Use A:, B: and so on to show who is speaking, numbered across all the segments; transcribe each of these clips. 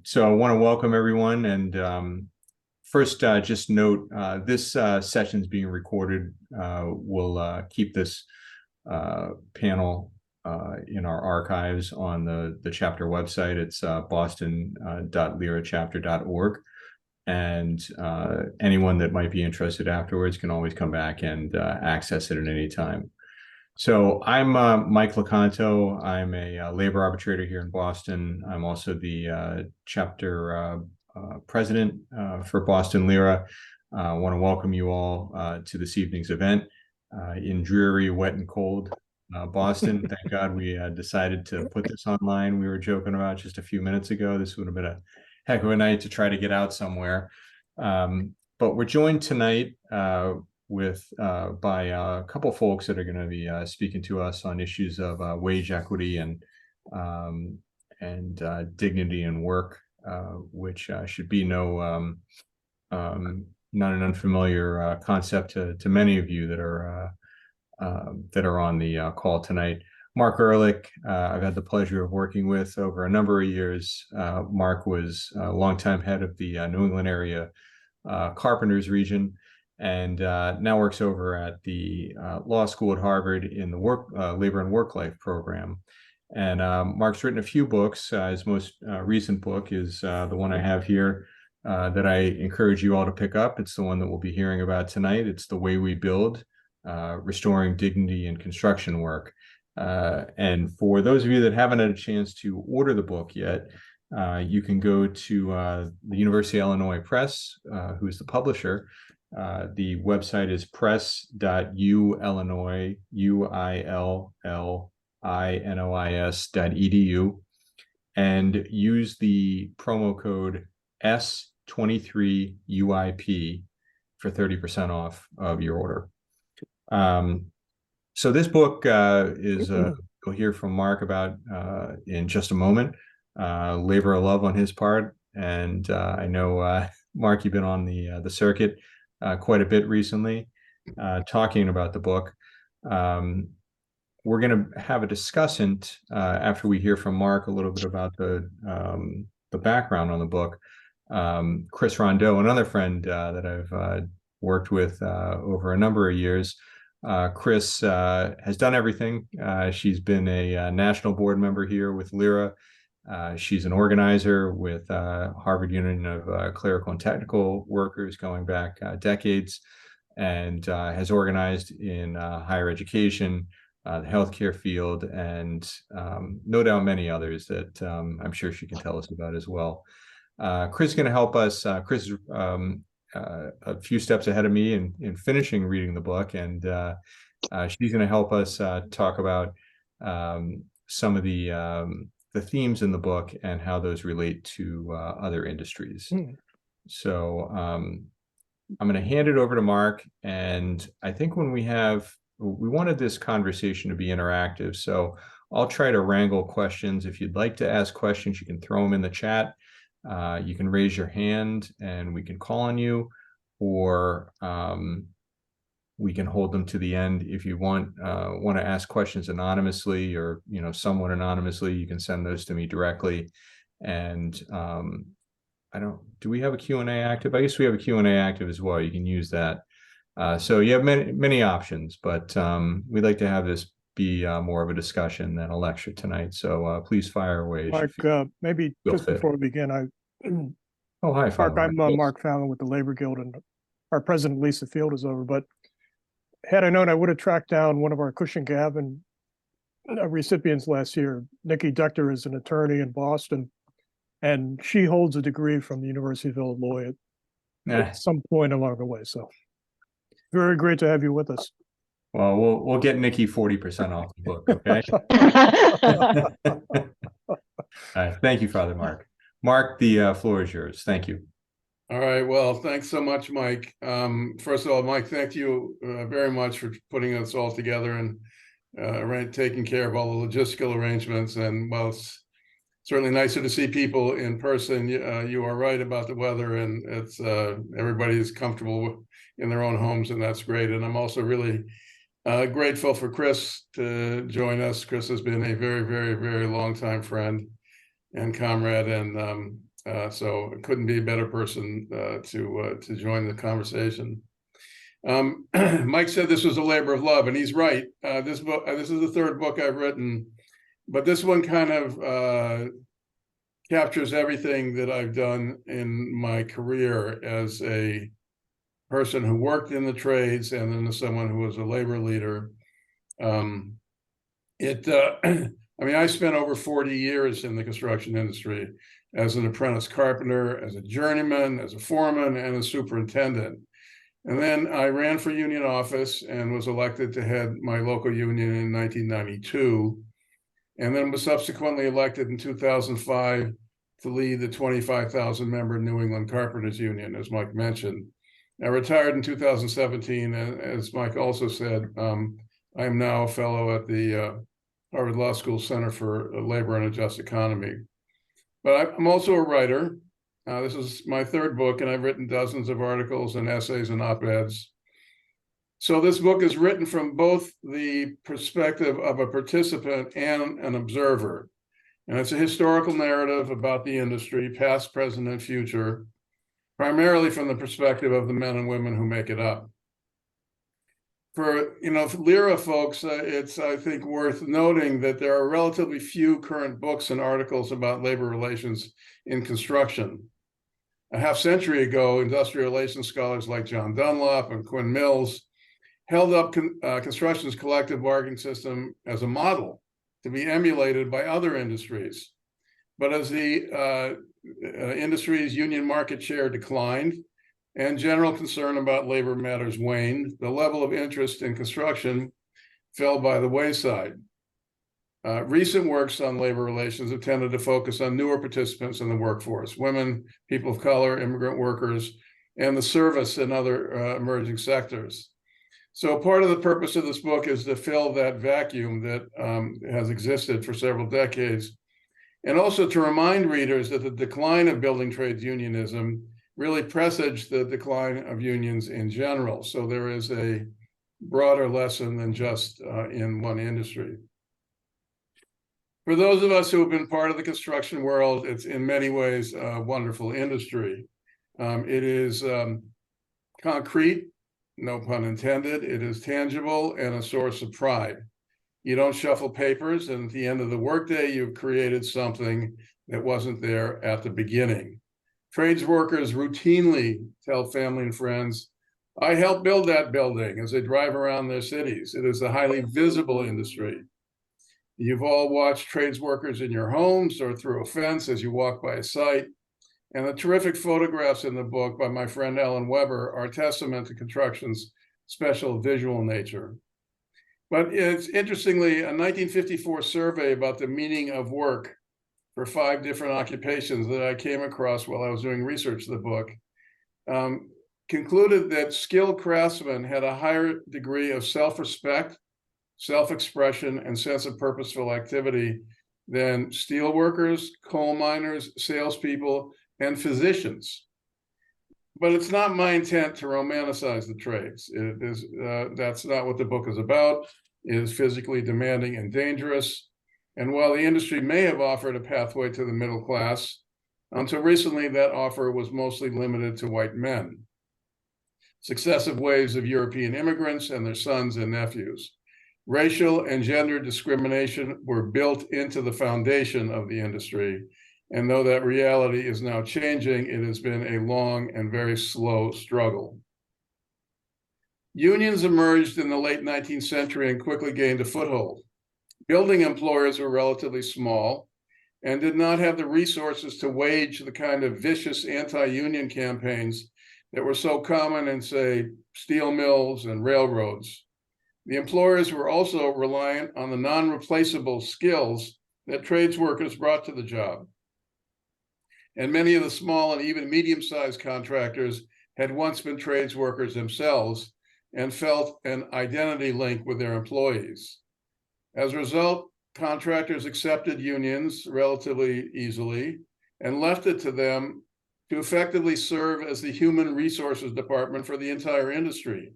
A: So I want to welcome everyone. And first, just note this session is being recorded. We'll keep this panel in our archives on the chapter website. It's boston.lerachapter.org. And anyone that might be interested afterwards can always come back and access it at any time. So I'm Mike Lecanto. I'm a labor arbitrator here in Boston. I'm also the chapter president for Boston LERA. I want to welcome you all to this evening's event in dreary, wet, and cold Boston. Thank God we decided to put this online. We were joking about just a few minutes ago. This would have been a heck of a night to try to get out somewhere. But we're joined tonight by a couple folks that are going to be speaking to us on issues of wage equity and dignity in work, which should be not an unfamiliar concept to many of you that are on the call tonight. Mark Erlich, I've had the pleasure of working with over a number of years. Mark was a longtime head of the New England area Carpenters region, and now works over at the law school at Harvard in the labor and work life program. And Mark's written a few books. His most recent book is the one I have here that I encourage you all to pick up. It's the one that we'll be hearing about tonight. It's The Way We Build, Restoring Dignity in Construction Work. And for those of you that haven't had a chance to order the book yet, you can go to the University of Illinois Press, who's the publisher. The website is press.uillinois.edu, and use the promo code S23UIP for 30% off of your order. So this book is you'll hear from Mark about in just a moment. Labor of love on his part, and I know Mark, you've been on the circuit quite a bit recently, talking about the book. We're going to have a discussant after we hear from Mark a little bit about the background on the book. Kris Rondeau, another friend that I've worked with over a number of years. Kris has done everything. She's been a national board member here with LERA. She's an organizer with Harvard Union of Clerical and Technical Workers going back decades, and has organized in higher education, the healthcare field, and no doubt many others that I'm sure she can tell us about as well. Kris is going to help us. Kris is a few steps ahead of me in finishing reading the book, and she's going to help us talk about some of the themes in the book and how those relate to other industries. So I'm going to hand it over to Mark, and I think we wanted this conversation to be interactive, so I'll try to wrangle questions. If you'd like to ask questions, you can throw them in the chat. You can raise your hand and we can call on you, or we can hold them to the end. If you want to ask questions anonymously, or somewhat anonymously, you can send those to me directly. And do we have a Q&A active? I guess we have a Q&A active as well. You can use that. So you have many options, but we'd like to have this be more of a discussion than a lecture tonight. So please fire away.
B: Mark, maybe just before we begin,
A: oh, hi,
B: Mark. I'm Mark Fallon with the Labor Guild, and our president, Lisa Field, is over. But had I known, I would have tracked down one of our Cushing Gavin recipients last year. Nikki Dector is an attorney in Boston, and she holds a degree from the University of Illinois at some point along the way. So very great to have you with us.
A: Well, we'll get Nikki 40% off the book, okay? All right, thank you, Father Mark. Mark, the floor is yours. Thank you.
C: All right. Well, thanks so much, Mike. First of all, Mike, thank you very much for putting us all together and taking care of all the logistical arrangements. And well, it's certainly nicer to see people in person. You are right about the weather, and it's everybody is comfortable in their own homes, and that's great. And I'm also really grateful for Kris to join us. Kris has been a very, very, very long time friend and comrade, and So it couldn't be a better person to join the conversation. Mike said this was a labor of love, and he's right. This is the third book I've written, but this one kind of captures everything that I've done in my career as a person who worked in the trades and then as someone who was a labor leader. I mean, I spent over 40 years in the construction industry as an apprentice carpenter, as a journeyman, as a foreman, and a superintendent. And then I ran for union office and was elected to head my local union in 1992, and then was subsequently elected in 2005 to lead the 25,000 member New England Carpenters Union, as Mike mentioned. I retired in 2017, and as Mike also said, I am now a fellow at the Harvard Law School Center for Labor and a Just Economy. But I'm also a writer. This is my third book, and I've written dozens of articles and essays and op-eds. So this book is written from both the perspective of a participant and an observer. And it's a historical narrative about the industry, past, present, and future, primarily from the perspective of the men and women who make it up. For LERA folks, it's, I think, worth noting that there are relatively few current books and articles about labor relations in construction. A half century ago, industrial relations scholars like John Dunlop and Quinn Mills held up construction's collective bargaining system as a model to be emulated by other industries. But as the industry's union market share declined and general concern about labor matters waned, the level of interest in construction fell by the wayside. Recent works on labor relations have tended to focus on newer participants in the workforce: women, people of color, immigrant workers, and the service and other emerging sectors. So part of the purpose of this book is to fill that vacuum that has existed for several decades, and also to remind readers that the decline of building trades unionism really presaged the decline of unions in general. So there is a broader lesson than just in one industry. For those of us who have been part of the construction world, it's in many ways a wonderful industry. It is concrete, no pun intended. It is tangible and a source of pride. You don't shuffle papers, and at the end of the workday, you've created something that wasn't there at the beginning. Trades workers routinely tell family and friends, "I helped build that building," as they drive around their cities. It is a highly visible industry. You've all watched trades workers in your homes or through a fence as you walk by a site. And the terrific photographs in the book by my friend Ellen Weber are testament to construction's special visual nature. But it's interestingly, a 1954 survey about the meaning of work for 5 different occupations that I came across while I was doing research of the book concluded that skilled craftsmen had a higher degree of self-respect, self-expression, and sense of purposeful activity than steel workers, coal miners, salespeople, and physicians. But it's not my intent to romanticize the trades. It is, that's not what the book is about. It is physically demanding and dangerous. And while the industry may have offered a pathway to the middle class, until recently that offer was mostly limited to white men. Successive waves of European immigrants and their sons and nephews. Racial and gender discrimination were built into the foundation of the industry. And though that reality is now changing, it has been a long and very slow struggle. Unions emerged in the late 19th century and quickly gained a foothold. Building employers were relatively small and did not have the resources to wage the kind of vicious anti-union campaigns that were so common in, say, steel mills and railroads. The employers were also reliant on the non-replaceable skills that trades workers brought to the job. And many of the small and even medium-sized contractors had once been trades workers themselves and felt an identity link with their employees. As a result, contractors accepted unions relatively easily and left it to them to effectively serve as the human resources department for the entire industry,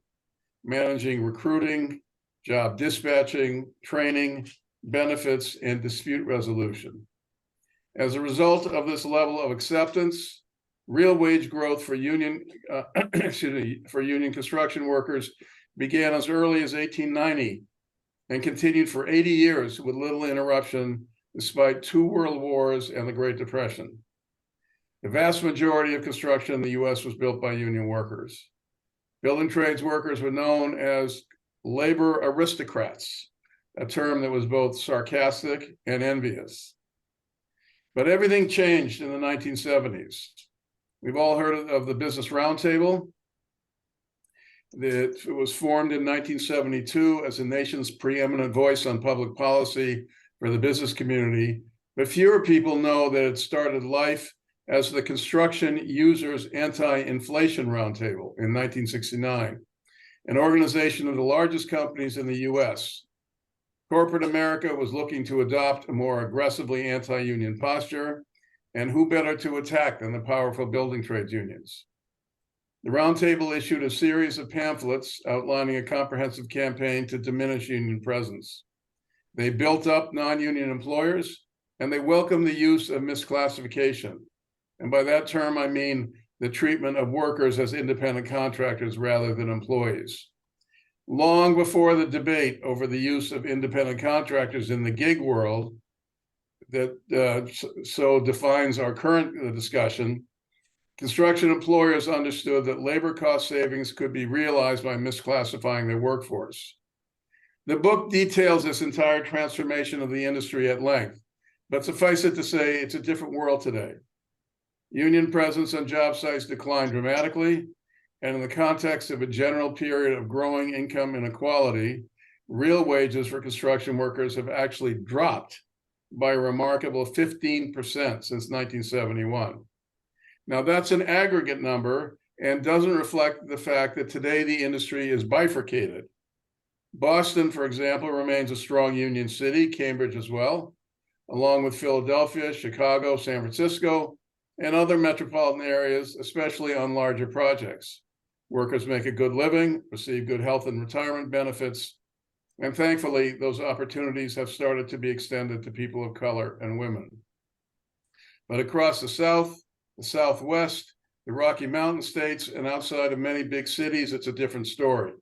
C: managing recruiting, job dispatching, training, benefits, and dispute resolution. As a result of this level of acceptance, real wage growth for union construction workers began as early as 1890 and continued for 80 years with little interruption, despite 2 world wars and the Great Depression. The vast majority of construction in the US was built by union workers. Building trades workers were known as labor aristocrats, a term that was both sarcastic and envious. But everything changed in the 1970s. We've all heard of the Business Roundtable. It was formed in 1972 as the nation's preeminent voice on public policy for the business community, but fewer people know that it started life as the Construction Users Anti-Inflation Roundtable in 1969, an organization of the largest companies in the US. Corporate America was looking to adopt a more aggressively anti-union posture, and who better to attack than the powerful building trades unions? The Roundtable issued a series of pamphlets outlining a comprehensive campaign to diminish union presence. They built up non-union employers, and they welcomed the use of misclassification. And by that term, I mean the treatment of workers as independent contractors rather than employees. Long before the debate over the use of independent contractors in the gig world that so defines our current discussion, construction employers understood that labor cost savings could be realized by misclassifying their workforce. The book details this entire transformation of the industry at length, but suffice it to say, it's a different world today. Union presence on job sites declined dramatically, and in the context of a general period of growing income inequality, real wages for construction workers have actually dropped by a remarkable 15% since 1971. Now, that's an aggregate number and doesn't reflect the fact that today the industry is bifurcated. Boston, for example, remains a strong union city, Cambridge as well, along with Philadelphia, Chicago, San Francisco, and other metropolitan areas, especially on larger projects. Workers make a good living, receive good health and retirement benefits, and thankfully, those opportunities have started to be extended to people of color and women. But across the South, the Southwest, the Rocky Mountain states, and outside of many big cities, it's a different story.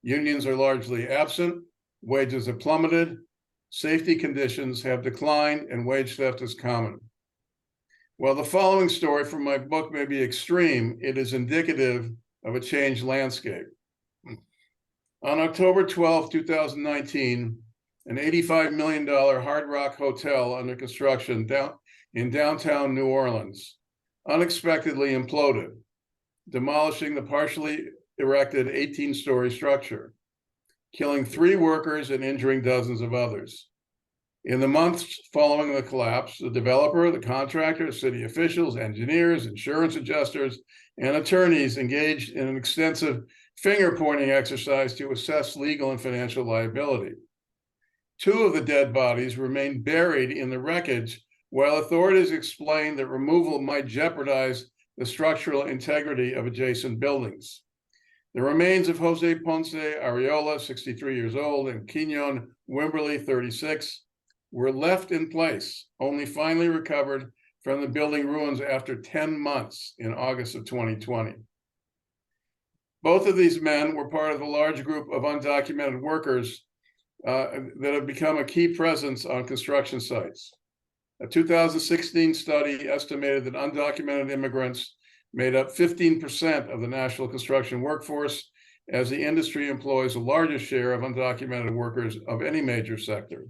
C: Unions are largely absent, wages have plummeted, safety conditions have declined, and wage theft is common. While the following story from my book may be extreme, it is indicative of a changed landscape. On October 12, 2019, an $85 million Hard Rock hotel under construction in downtown New Orleans unexpectedly imploded, demolishing the partially erected 18-story structure, killing 3 workers and injuring dozens of others. In the months following the collapse, the developer, the contractor, city officials, engineers, insurance adjusters, and attorneys engaged in an extensive finger-pointing exercise to assess legal and financial liability. 2 of the dead bodies remain buried in the wreckage, while authorities explained that removal might jeopardize the structural integrity of adjacent buildings. The remains of Jose Ponce Arreola, 63 years old, and Kenyon Wimberly, 36, were left in place, only finally recovered from the building ruins after 10 months in August of 2020. Both of these men were part of a large group of undocumented workers that have become a key presence on construction sites. A 2016 study estimated that undocumented immigrants made up 15% of the national construction workforce, as the industry employs the largest share of undocumented workers of any major sector.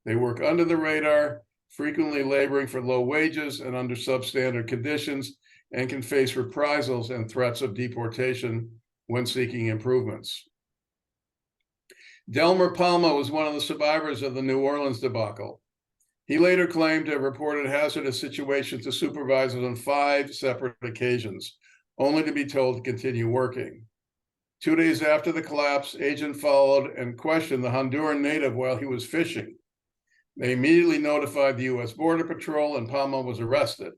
C: They work under the radar, frequently laboring for low wages and under substandard conditions, and can face reprisals and threats of deportation when seeking improvements. Delmer Palma was one of the survivors of the New Orleans debacle. He later claimed to have reported hazardous situations to supervisors on 5 separate occasions, only to be told to continue working. 2 days after the collapse, agent followed and questioned the Honduran native while he was fishing. They immediately notified the U.S. Border Patrol, and Palma was arrested.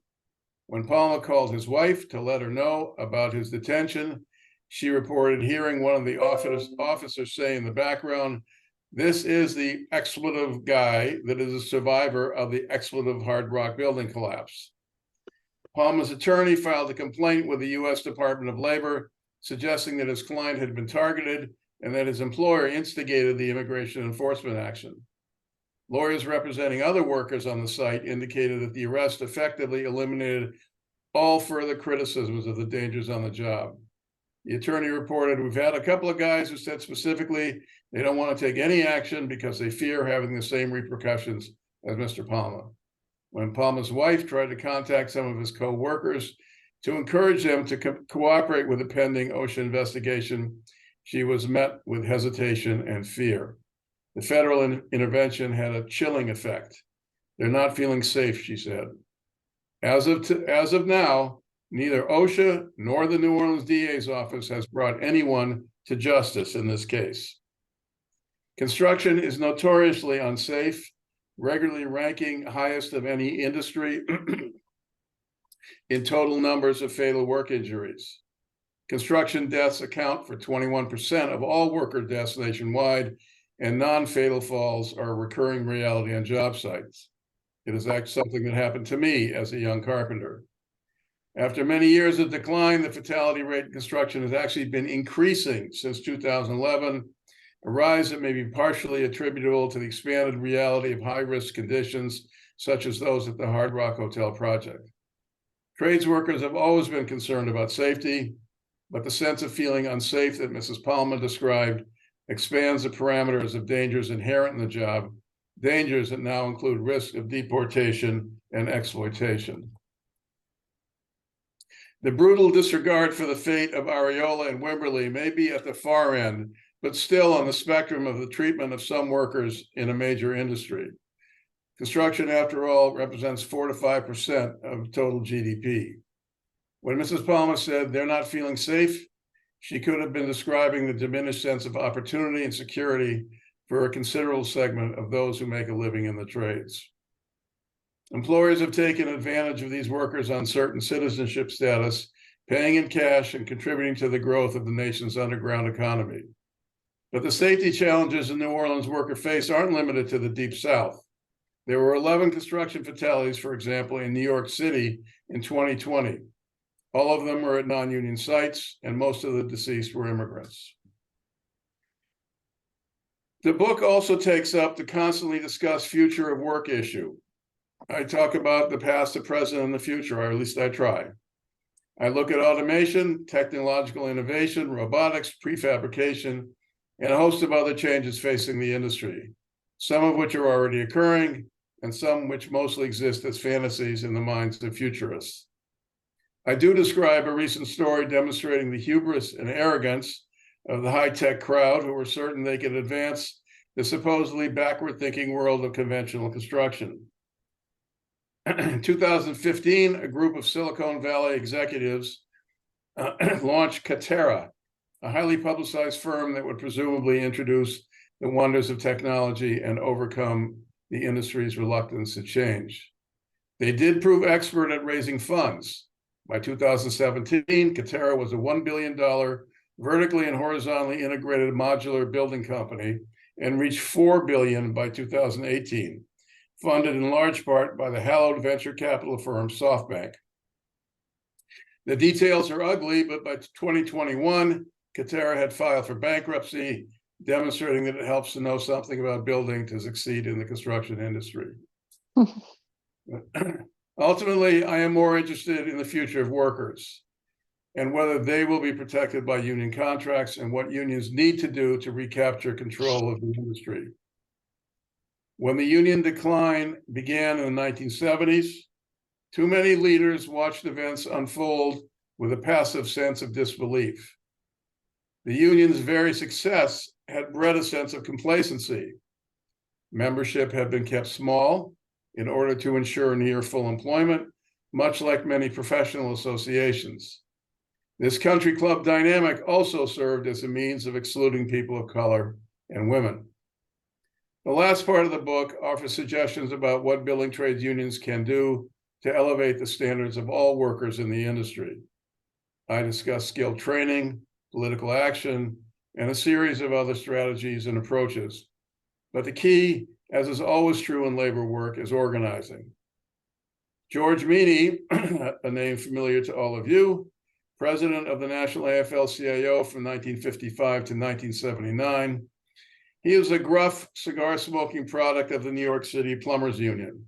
C: When Palma called his wife to let her know about his detention, she reported hearing one of the officers say in the background, This is the expletive guy that is a survivor of the expletive Hard Rock building collapse. Palma's attorney filed a complaint with the U.S. Department of Labor, suggesting that his client had been targeted and that his employer instigated the immigration enforcement action. Lawyers representing other workers on the site indicated that the arrest effectively eliminated all further criticisms of the dangers on the job. The attorney reported, "We've had a couple of guys who said specifically they don't want to take any action because they fear having the same repercussions as Mr. Palma. When Palma's wife tried to contact some of his co-workers to encourage them to cooperate with the pending OSHA investigation, she was met with hesitation and fear. The federal intervention had a chilling effect. They're not feeling safe," she said. As of now, neither OSHA nor the New Orleans DA's office has brought anyone to justice in this case. Construction is notoriously unsafe, regularly ranking highest of any industry in total numbers of fatal work injuries. Construction deaths account for 21% of all worker deaths nationwide, and non-fatal falls are a recurring reality on job sites. It is actually something that happened to me as a young carpenter. After many years of decline, the fatality rate in construction has actually been increasing since 2011, a rise that may be partially attributable to the expanded reality of high-risk conditions, such as those at the Hard Rock Hotel project. Trades workers have always been concerned about safety, but the sense of feeling unsafe that Mrs. Palma described expands the parameters of dangers inherent in the job, dangers that now include risk of deportation and exploitation. The brutal disregard for the fate of Areola and Wimberley may be at the far end, but still on the spectrum of the treatment of some workers in a major industry. Construction, after all, represents 4 to 5% of total GDP. When Mrs. Palma said they're not feeling safe, she could have been describing the diminished sense of opportunity and security for a considerable segment of those who make a living in the trades. Employers have taken advantage of these workers' uncertain citizenship status, paying in cash and contributing to the growth of the nation's underground economy. But the safety challenges the New Orleans worker face aren't limited to the Deep South. There were 11 construction fatalities, for example, in New York City in 2020. All of them were at non-union sites, and most of the deceased were immigrants. The book also takes up the constantly discussed future of work issue. I talk about the past, the present, and the future, or at least I try. I look at automation, technological innovation, robotics, prefabrication, and a host of other changes facing the industry, some of which are already occurring, and some which mostly exist as fantasies in the minds of futurists. I do describe a recent story demonstrating the hubris and arrogance of the high-tech crowd who were certain they could advance the supposedly backward-thinking world of conventional construction. In 2015, a group of Silicon Valley executives launched Catera, a highly publicized firm that would presumably introduce the wonders of technology and overcome the industry's reluctance to change. They did prove expert at raising funds. By 2017, Catera was a $1 billion vertically and horizontally integrated modular building company and reached $4 billion by 2018, funded in large part by the hallowed venture capital firm SoftBank. The details are ugly, but by 2021, Catera had filed for bankruptcy, demonstrating that it helps to know something about building to succeed in the construction industry. Ultimately, I am more interested in the future of workers and whether they will be protected by union contracts and what unions need to do to recapture control of the industry. When the union decline began in the 1970s, too many leaders watched events unfold with a passive sense of disbelief. The union's very success had bred a sense of complacency. Membership had been kept small in order to ensure near full employment, much like many professional associations. This country club dynamic also served as a means of excluding people of color and women. The last part of the book offers suggestions about what building trades unions can do to elevate the standards of all workers in the industry. I discuss skilled training, political action, and a series of other strategies and approaches, But the key, as is always true in labor work, is organizing. George Meany, a name familiar to all of you, president of the National AFL-CIO from 1955 to 1979. He was a gruff, cigar-smoking product of the New York City Plumbers Union.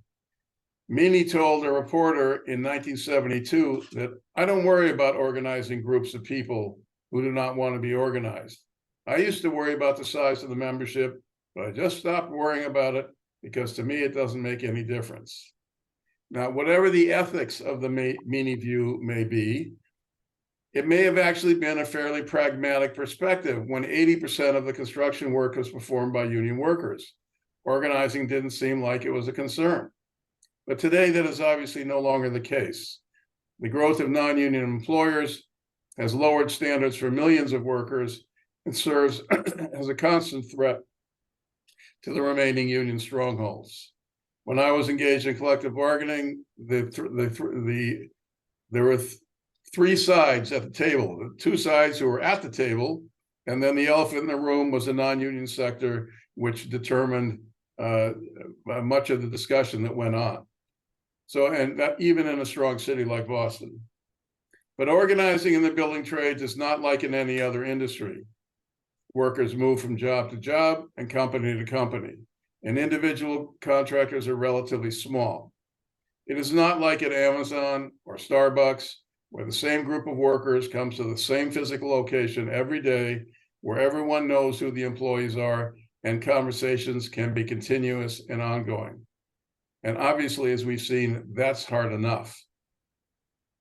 C: Meany told a reporter in 1972 that, "I don't worry about organizing groups of people who do not want to be organized. I used to worry about the size of the membership, but I just stopped worrying about it because to me, it doesn't make any difference." Now, whatever the ethics of the Meany view may be, it may have actually been a fairly pragmatic perspective when 80% of the construction work was performed by union workers. Organizing didn't seem like it was a concern. But today, that is obviously no longer the case. The growth of non-union employers has lowered standards for millions of workers and serves as a constant threat to the remaining union strongholds. When I was engaged in collective bargaining, there were three sides at the table, the two sides who were at the table, and then the elephant in the room was the non-union sector, which determined much of the discussion that went on. So, and that even in a strong city like Boston. But organizing in the building trades is not like in any other industry. Workers move from job to job and company to company, and individual contractors are relatively small. It is not like at Amazon or Starbucks, where the same group of workers comes to the same physical location every day, where everyone knows who the employees are, and conversations can be continuous and ongoing. And obviously, as we've seen, that's hard enough.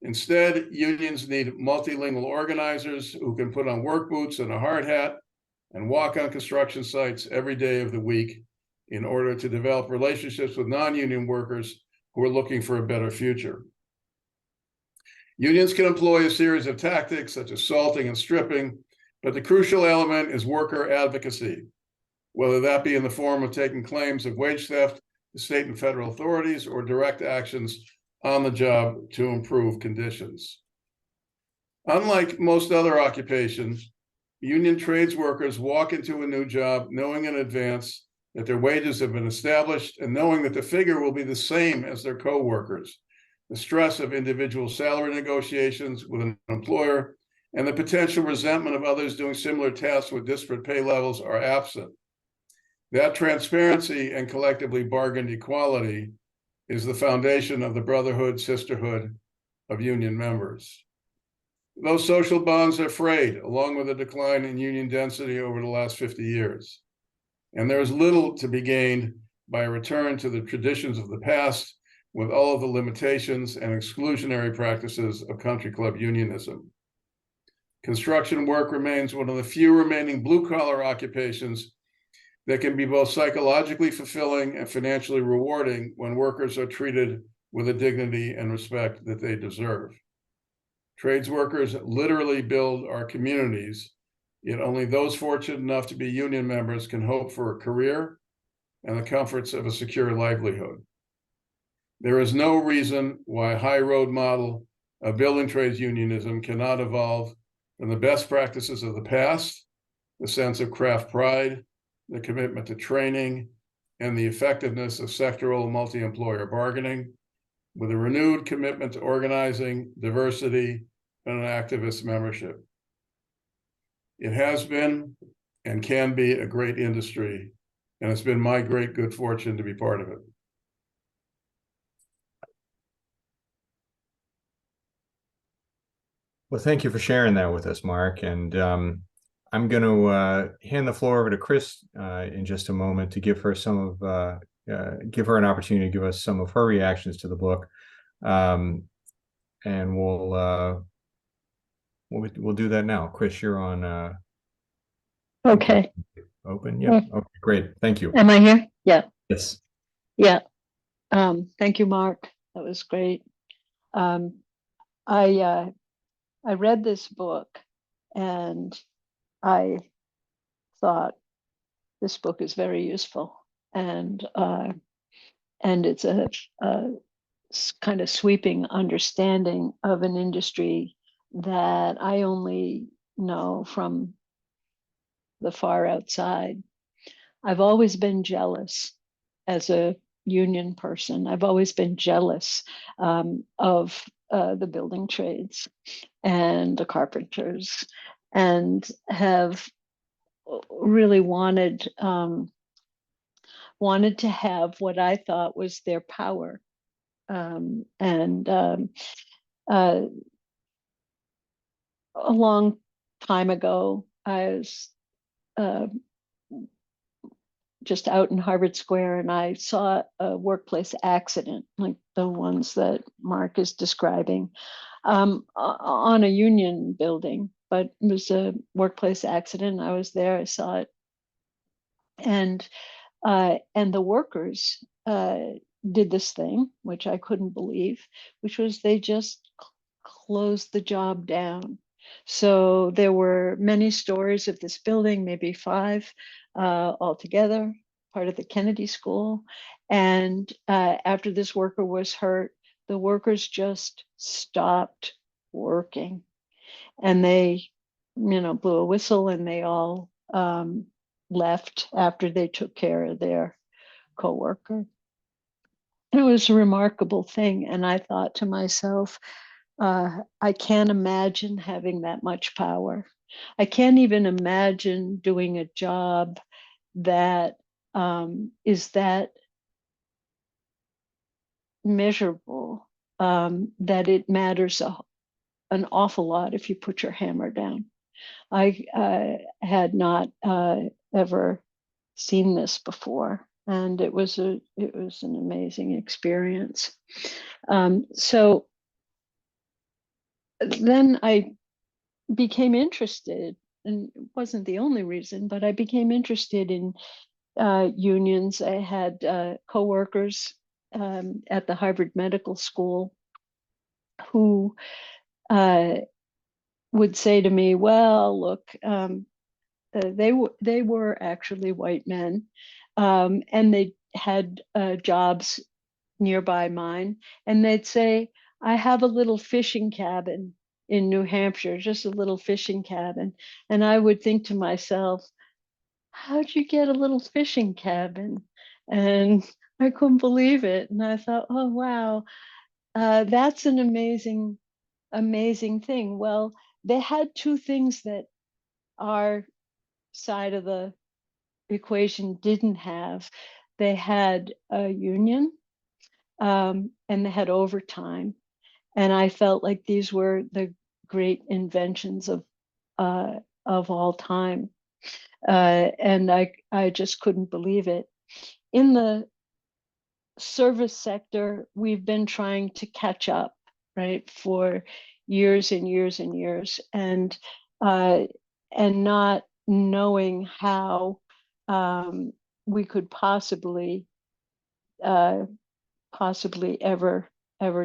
C: Instead, unions need multilingual organizers who can put on work boots and a hard hat and walk on construction sites every day of the week in order to develop relationships with non-union workers who are looking for a better future. Unions can employ a series of tactics such as salting and stripping, but the crucial element is worker advocacy, whether that be in the form of taking claims of wage theft to state and federal authorities or direct actions on the job to improve conditions. Unlike most other occupations, union trades workers walk into a new job knowing in advance that their wages have been established and knowing that the figure will be the same as their co-workers. The stress of individual salary negotiations with an employer and the potential resentment of others doing similar tasks with disparate pay levels are absent. That transparency and collectively bargained equality is the foundation of the brotherhood, sisterhood of union members. Those social bonds are frayed, along with a decline in union density over the last 50 years. And there is little to be gained by a return to the traditions of the past with all of the limitations and exclusionary practices of country club unionism. Construction work remains one of the few remaining blue-collar occupations that can be both psychologically fulfilling and financially rewarding when workers are treated with the dignity and respect that they deserve. Trades workers literally build our communities, yet only those fortunate enough to be union members can hope for a career and the comforts of a secure livelihood. There is no reason why a high road model of building trades unionism cannot evolve from the best practices of the past, the sense of craft pride, the commitment to training, and the effectiveness of sectoral multi-employer bargaining, with a renewed commitment to organizing, diversity, and an activist membership. It has been and can be a great industry, and it's been my great good fortune to be part of it.
A: Well, thank you for sharing that with us, Mark. And I'm going to hand the floor over to Kris in just a moment to give her give her an opportunity to give us some of her reactions to the book, and we'll do that now. Kris, you're on.
D: Okay.
A: Open. Yeah. Okay. Great. Thank you.
D: Am I here? Yeah.
A: Yes.
D: Yeah. Thank you, Mark. That was great. I read this book and I thought this book is very useful, and it's a kind of sweeping understanding of an industry that I only know from the far outside. I've always been jealous as a union person. I've always been jealous of the building trades and the carpenters, and have really wanted to have what I thought was their power. Uh, a long time ago, I was just out in Harvard Square, and I saw a workplace accident, like the ones that Mark is describing, on a union building. But it was a workplace accident. I was there, I saw it, and the workers did this thing, which I couldn't believe, which was they just closed the job down. So there were many stories of this building, maybe 5 altogether, part of the Kennedy School. And after this worker was hurt, the workers just stopped working, and they, blew a whistle, and they all left after they took care of their coworker. It was a remarkable thing, and I thought to myself, I can't imagine having that much power. I can't even imagine doing a job that is that measurable, that it matters an awful lot if you put your hammer down. I had not ever seen this before, and it was an amazing experience. So then I became interested, and it wasn't the only reason, but I became interested in unions. I had coworkers at the Harvard Medical School who would say to me, "Well, look, they were actually white men, and they had jobs nearby mine, and they'd say, I have a little fishing cabin in New Hampshire, just a little fishing cabin." And I would think to myself, how'd you get a little fishing cabin? And I couldn't believe it. And I thought, oh, wow, that's an amazing thing. Well, they had 2 things that our side of the equation didn't have. They had a union, and they had overtime. And I felt like these were the great inventions of all time. And I just couldn't believe it. In the service sector, we've been trying to catch up, right, for years and years and years, and not knowing how we could possibly ever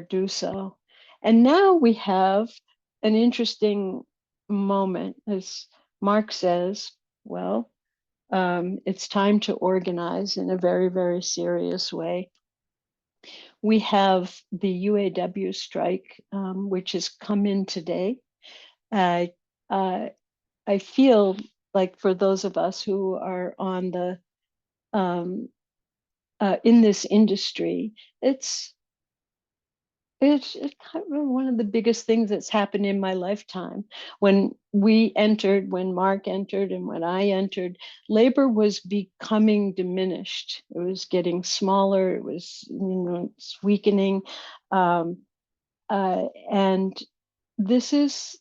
D: do so. And now we have an interesting moment, as Mark says, well, it's time to organize in a very, very serious way. We have the UAW strike, which has come in today. I feel like for those of us who are on the in this industry, it's kind of one of the biggest things that's happened in my lifetime. When Mark entered, and when I entered, labor was becoming diminished. It was getting smaller. It was, it's weakening. And this is,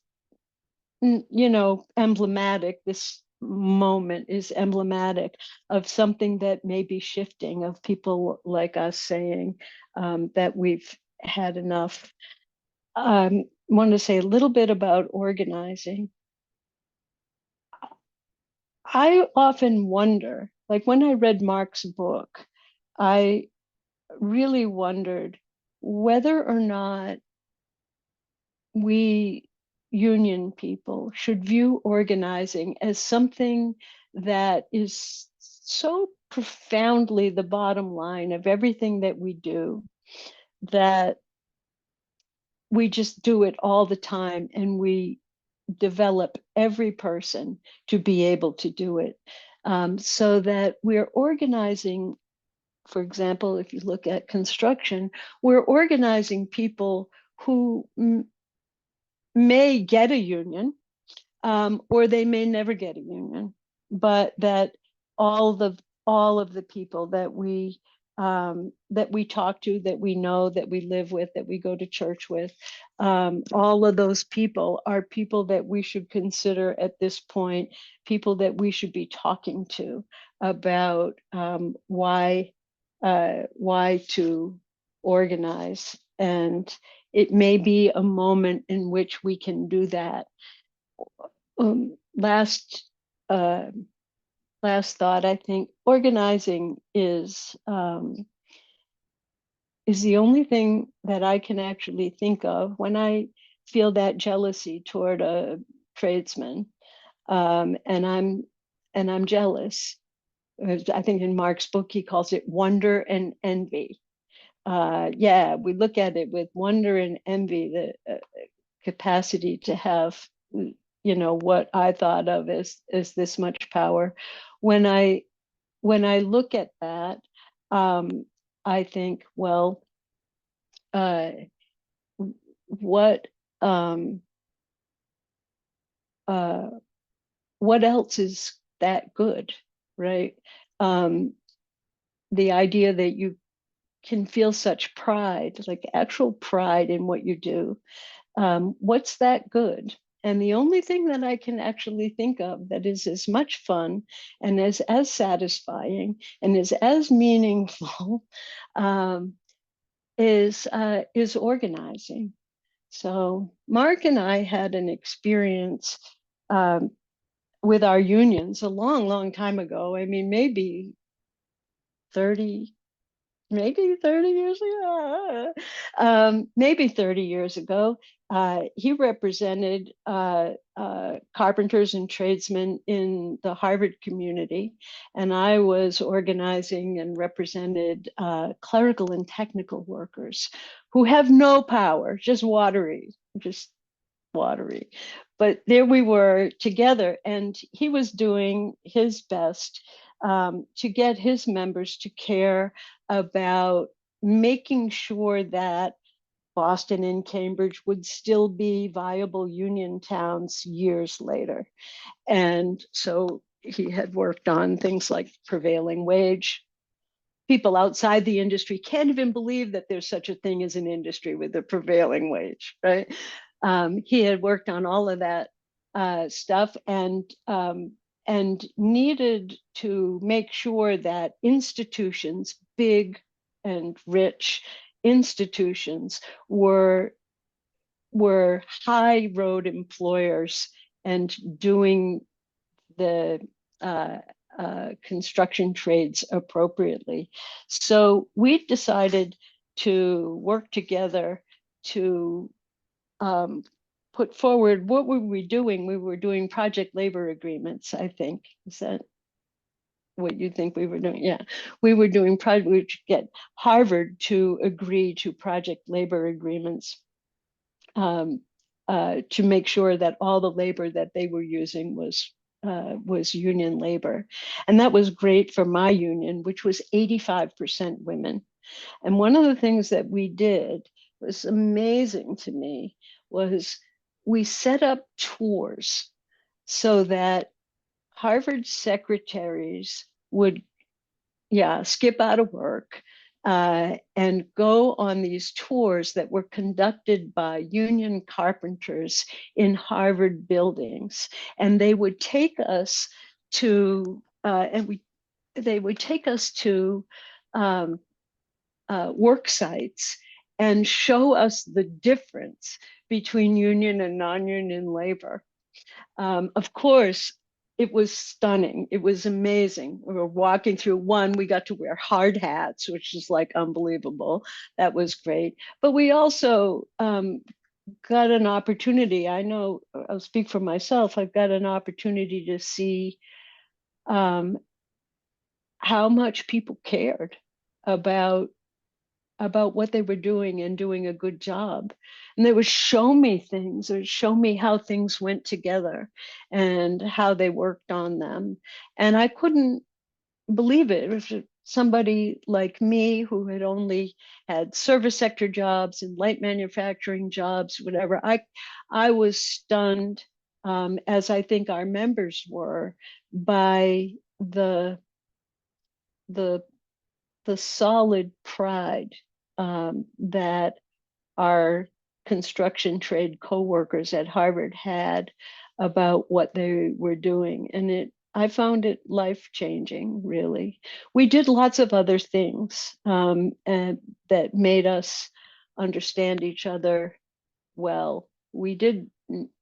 D: emblematic. This moment is emblematic of something that may be shifting, of people like us saying that we've had enough. Want to say a little bit about organizing. I often wonder, like when I read Mark's book, I really wondered whether or not we union people should view organizing as something that is so profoundly the bottom line of everything that we do, that we just do it all the time, and we develop every person to be able to do it. so that we're organizing. For example, if you look at construction, we're organizing people who may get a union, or they may never get a union, but that all of the people that we talk to, that we know, that we live with, that we go to church with, all of those people are people that we should consider at this point, people that we should be talking to about why to organize. And it may be a moment in which we can do that. Last thought, I think organizing is the only thing that I can actually think of when I feel that jealousy toward a tradesman, and I'm jealous. I think in Mark's book he calls it wonder and envy. Yeah, we look at it with wonder and envy, the capacity to have, what I thought of as this much power. When I look at that, I think, well, what else is that good, right? The idea that you can feel such pride, like actual pride in what you do. What's that good? And the only thing that I can actually think of that is as much fun and is as satisfying and is as meaningful is organizing. So Mark and I had an experience with our unions a long, long time ago. I mean, maybe 30 years ago, maybe 30 years ago. He represented carpenters and tradesmen in the Harvard community, and I was organizing and represented clerical and technical workers who have no power, just watery. But there we were together, and he was doing his best to get his members to care about making sure that Boston and Cambridge would still be viable union towns years later. And so he had worked on things like prevailing wage. People outside the industry can't even believe that there's such a thing as an industry with a prevailing wage, right? He had worked on all of that stuff, and needed to make sure that institutions, big and rich institutions, were high road employers and doing the construction trades appropriately. So we decided to work together to put forward, what were we doing? We were doing project labor agreements, I think. Is that what you think we were doing? Yeah, we were doing project, we would get Harvard to agree to project labor agreements to make sure that all the labor that they were using was union labor. And that was great for my union, which was 85% women. And one of the things that we did was amazing to me was we set up tours so that Harvard secretaries would, skip out of work and go on these tours that were conducted by union carpenters in Harvard buildings. And they would take us to, they would take us to work sites and show us the difference between union and non-union labor. Of course, it was stunning. It was amazing. We were walking through one, we got to wear hard hats, which is like unbelievable. That was great. But we also got an opportunity. I know, I'll speak for myself, I've got an opportunity to see how much people cared about about what they were doing and doing a good job. And they would show me things, or show me how things went together and how they worked on them. And I couldn't believe it. It was somebody like me who had only had service sector jobs and light manufacturing jobs, whatever. I was stunned, as I think our members were, by the solid pride that our construction trade coworkers at Harvard had about what they were doing. And I found it life-changing, really. We did lots of other things and that made us understand each other well. We did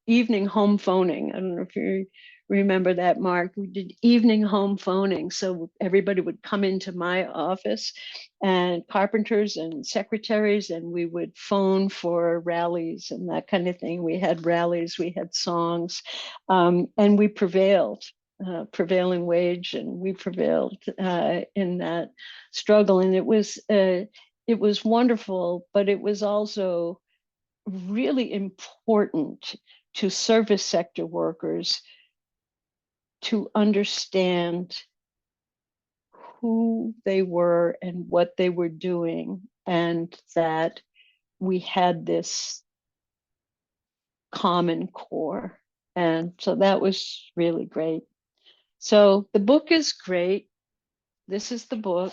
D: evening home phoning. I don't know if you remember that, Mark. We did evening home phoning. So everybody would come into my office, and carpenters and secretaries, and we would phone for rallies and that kind of thing. We had rallies, we had songs, and we prevailed. Prevailing wage, and we prevailed in that struggle. And it was wonderful, but it was also really important to service sector workers to understand who they were and what they were doing, and that we had this common core. And so that was really great. So the book is great. This is the book.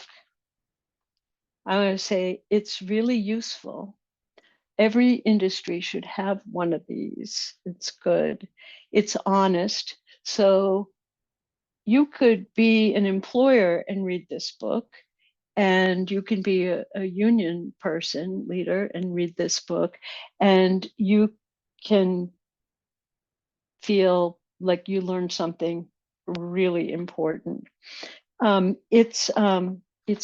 D: I want to say it's really useful. Every industry should have one of these. It's good. It's honest. So you could be an employer and read this book, and you can be a union person, leader, and read this book, and you can feel like you learned something really important. It's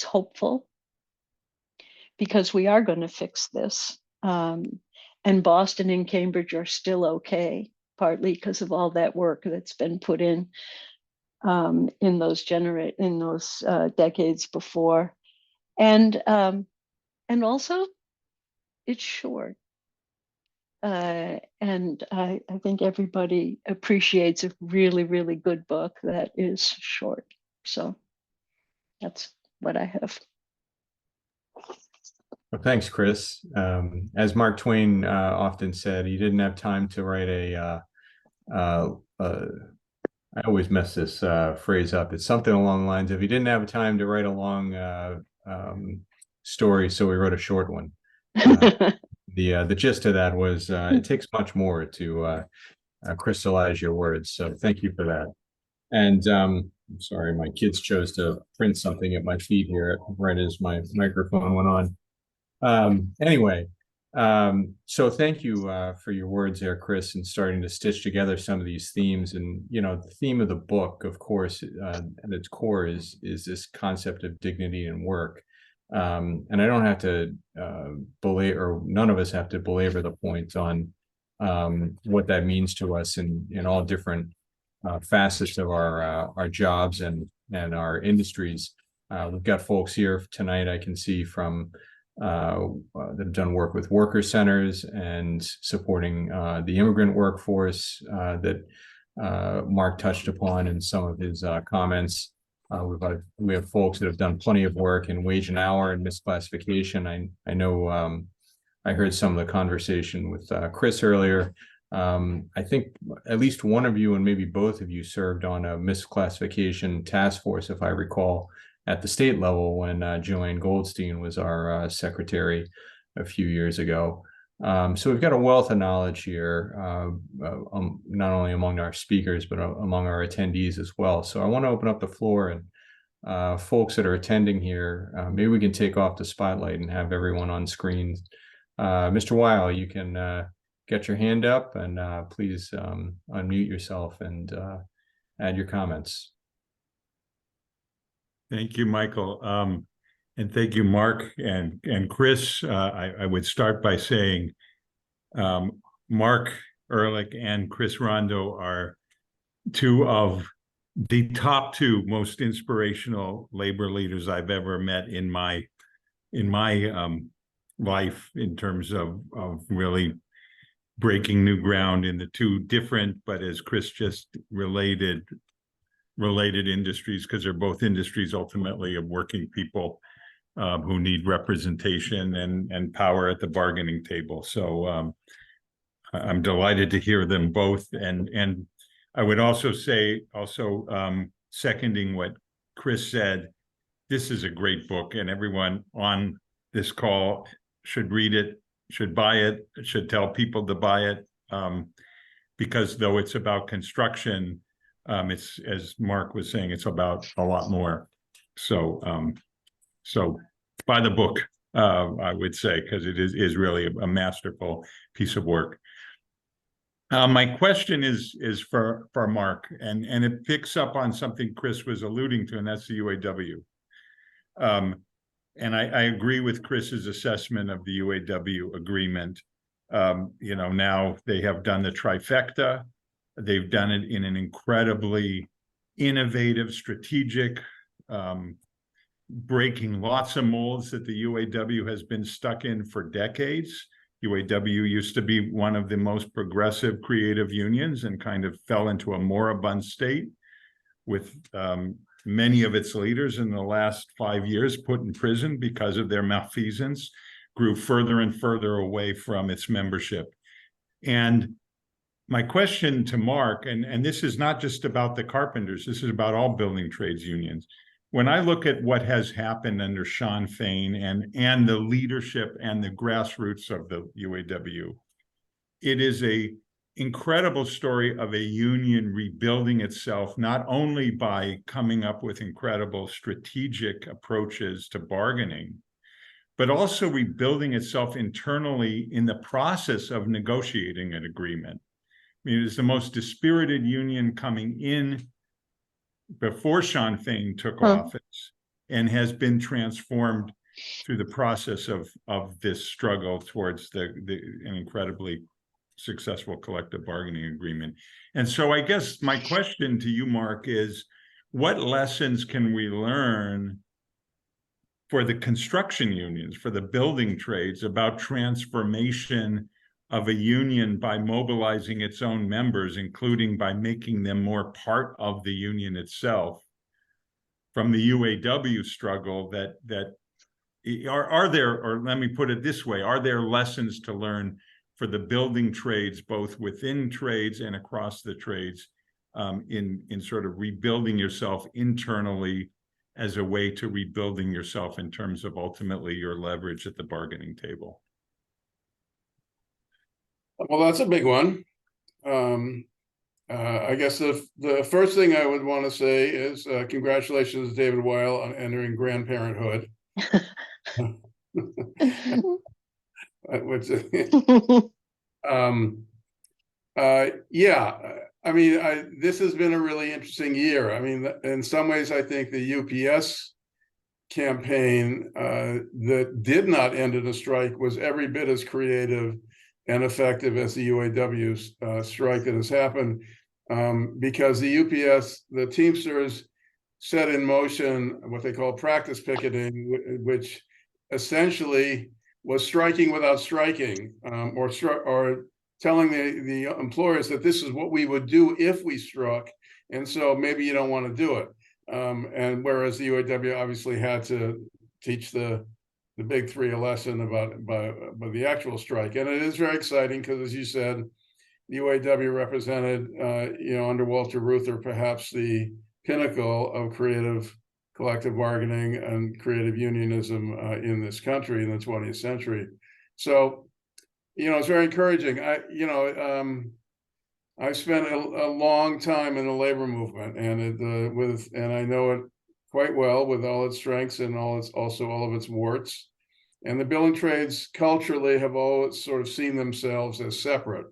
D: hopeful, because we are going to fix this. And Boston and Cambridge are still okay, partly because of all that work that's been put in those decades before, and also it's short, and I think everybody appreciates a really, really good book that is short. So that's what I have.
A: Well, thanks, Kris. As Mark Twain often said, he didn't have time to write I always mess this phrase up. It's something along the lines of, he didn't have time to write a long story, so he wrote a short one. The gist of that was it takes much more to crystallize your words. So thank you for that. And I'm sorry, my kids chose to print something at my feet here right as my microphone went on. Anyway, so thank you for your words there, Kris, and starting to stitch together some of these themes. And, you know, the theme of the book, of course, at its core is this concept of dignity in work. And I don't have to belabor, or none of us have to belabor the point on what that means to us in all different facets of our jobs and our industries. We've got folks here tonight, I can see, from that have done work with worker centers and supporting the immigrant workforce that Mark touched upon in some of his comments. We have folks that have done plenty of work in wage and hour and misclassification. I know I heard some of the conversation with Kris earlier. I think at least one of you and maybe both of you served on a misclassification task force, if I recall, at the state level when Joanne Goldstein was our secretary a few years ago. So we've got a wealth of knowledge here, not only among our speakers, but among our attendees as well. So I want to open up the floor, and folks that are attending here, maybe we can take off the spotlight and have everyone on screen. Mr. Weil, you can get your hand up, and please unmute yourself and add your comments.
E: Thank you, Michael. And thank you, Mark and Kris. I would start by saying Mark Erlich and Kris Rondeau are two of the top two most inspirational labor leaders I've ever met in my in my life in terms of really breaking new ground in the two different, but as Kris just related industries, because they're both industries ultimately of working people who need representation and power at the bargaining table. So I'm delighted to hear them both. And I would also say, seconding what Kris said, this is a great book, and everyone on this call should read it, should buy it, should tell people to buy it, because though it's about construction, it's, as Mark was saying, it's about a lot more. So buy the book, I would say, because it is really a masterful piece of work. My question is for Mark, and it picks up on something Kris was alluding to, and that's the UAW. And I agree with Kris's assessment of the UAW agreement. Now they have done the trifecta. They've done it in an incredibly innovative, strategic, breaking lots of molds that the UAW has been stuck in for decades. UAW used to be one of the most progressive creative unions and kind of fell into a moribund state with many of its leaders in the last 5 years put in prison because of their malfeasance, grew further and further away from its membership. And my question to Mark, and this is not just about the carpenters, this is about all building trades unions. When I look at what has happened under Shawn Fain and the leadership and the grassroots of the UAW, it is an incredible story of a union rebuilding itself, not only by coming up with incredible strategic approaches to bargaining, but also rebuilding itself internally in the process of negotiating an agreement. I mean, it is the most dispirited union coming in before Shawn Fain took office, and has been transformed through the process of this struggle towards an incredibly successful collective bargaining agreement. And so I guess my question to you, Mark, is what lessons can we learn for the construction unions, for the building trades, about transformation of a union by mobilizing its own members, including by making them more part of the union itself, from the UAW struggle? That are there, or let me put it this way, are there lessons to learn for the building trades, both within trades and across the trades, in sort of rebuilding yourself internally as a way to rebuilding yourself in terms of ultimately your leverage at the bargaining table?
C: Well, that's a big one. I guess the first thing I would want to say is congratulations, David Weil, on entering grandparenthood. Yeah, I mean, this has been a really interesting year. I mean, in some ways, I think the UPS campaign that did not end in a strike was every bit as creative and effective as the UAW strike that has happened, because the Teamsters set in motion what they call practice picketing, which essentially was striking without striking, or telling the employers that this is what we would do if we struck, and so maybe you don't want to do it. And whereas the UAW obviously had to teach the big three a lesson about the actual strike. And it is very exciting because, as you said, the UAW represented, under Walter Reuther, perhaps the pinnacle of creative collective bargaining and creative unionism in this country in the 20th century. So, it's very encouraging. I spent a long time in the labor movement, and I know it quite well, with all its strengths and all of its warts. And the building trades culturally have always sort of seen themselves as separate.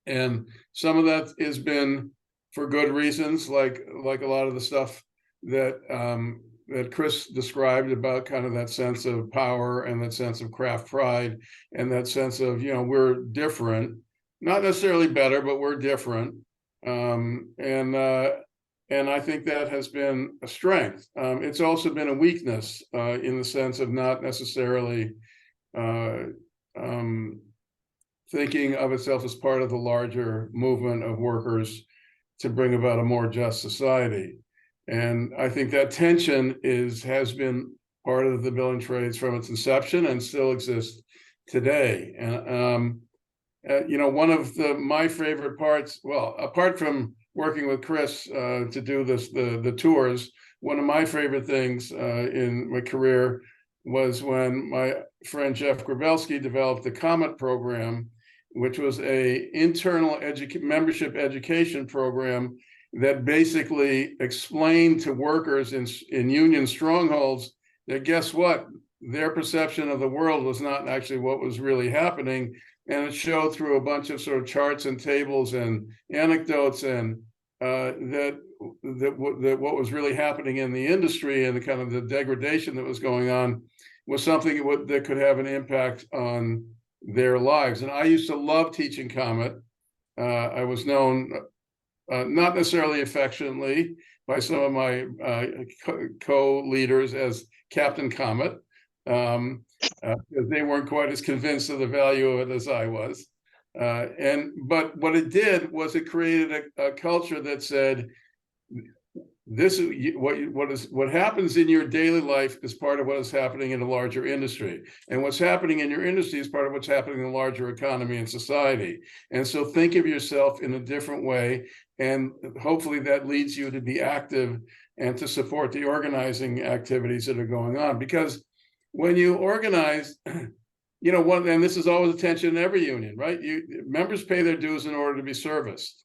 C: And some of that has been for good reasons, like a lot of the stuff that Kris described about kind of that sense of power and that sense of craft pride and that sense of, we're different, not necessarily better, but we're different. And I think that has been a strength. It's also been a weakness in the sense of not necessarily thinking of itself as part of the larger movement of workers to bring about a more just society. And I think that tension has been part of the building trades from its inception and still exists today. And one of my favorite parts, well, apart from working with Kris to do the tours, one of my favorite things in my career was when my friend Jeff Grabelski developed the COMET program, which was a internal membership education program that basically explained to workers in union strongholds that, guess what, their perception of the world was not actually what was really happening. And it showed through a bunch of sort of charts and tables and anecdotes and that what was really happening in the industry and the kind of the degradation that was going on was something that could have an impact on their lives. And I used to love teaching COMET. I was known not necessarily affectionately by some of my co-leaders as Captain COMET, because they weren't quite as convinced of the value of it as I was. But what it did was it created a culture that said, this is what happens in your daily life is part of what is happening in a larger industry, and what's happening in your industry is part of what's happening in the larger economy and society. And so think of yourself in a different way, and hopefully that leads you to be active and to support the organizing activities that are going on. Because when you organize, and this is always a tension in every union, right? Members pay their dues in order to be serviced.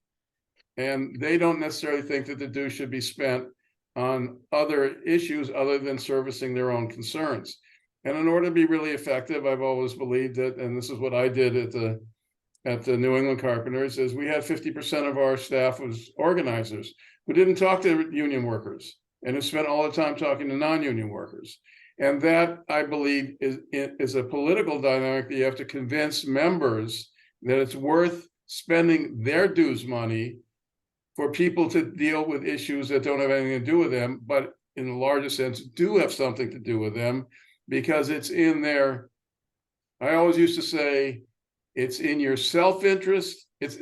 C: And they don't necessarily think that the dues should be spent on other issues other than servicing their own concerns. And in order to be really effective, I've always believed that, and this is what I did at the New England Carpenters, is we had 50% of our staff was organizers who didn't talk to union workers and who spent all the time talking to non-union workers. And that, I believe, is a political dynamic that you have to convince members that it's worth spending their dues money for people to deal with issues that don't have anything to do with them, but in the larger sense do have something to do with them, because it's in their, I always used to say, it's in your self-interest. It's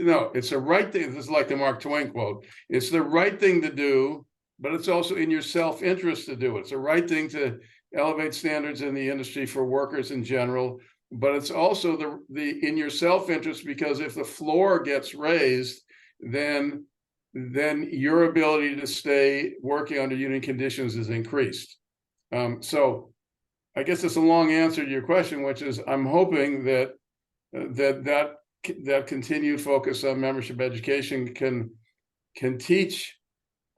C: a right thing. This is like the Mark Twain quote. It's the right thing to do, but it's also in your self-interest to do it. It's the right thing to elevate standards in the industry for workers in general, but it's also the in your self-interest, because if the floor gets raised, then your ability to stay working under union conditions is increased. So I guess it's a long answer to your question, which is I'm hoping that continued focus on membership education can teach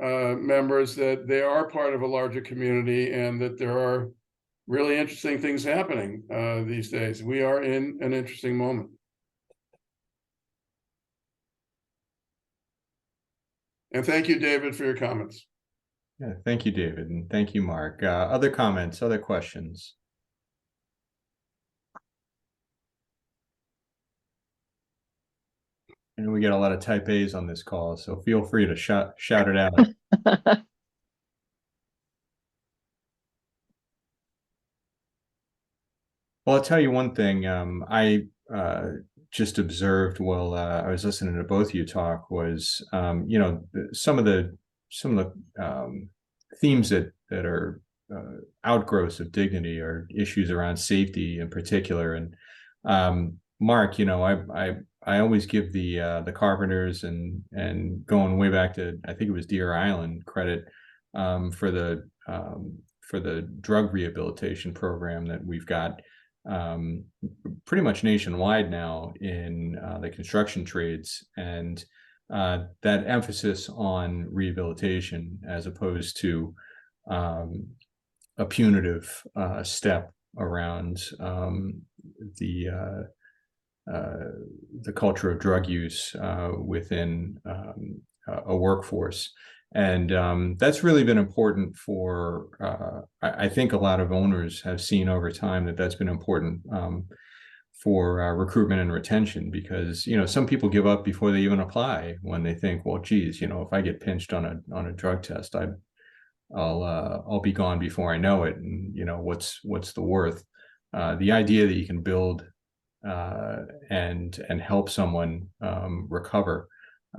C: members that they are part of a larger community and that there are really interesting things happening these days. We are in an interesting moment. And thank you, David, for your comments.
A: Yeah, thank you, David, and thank you, Mark. Other comments, other questions? And we get a lot of type A's on this call, so feel free to shout it out. Well, I'll tell you one thing. I just observed while I was listening to both of you talk was, some of the themes that are outgrowths of dignity are issues around safety in particular. And Mark, I always give the carpenters and going way back to, I think it was Deer Island, credit for the drug rehabilitation program that we've got pretty much nationwide now in the construction trades, and that emphasis on rehabilitation as opposed to a punitive step around the culture of drug use within a workforce. And that's really been important for, I think a lot of owners have seen over time that that's been important recruitment and retention, because some people give up before they even apply when they think, well, geez, if I get pinched on a drug test, I'll be gone before I know it, and what's the worth? The idea that you can build and help someone recover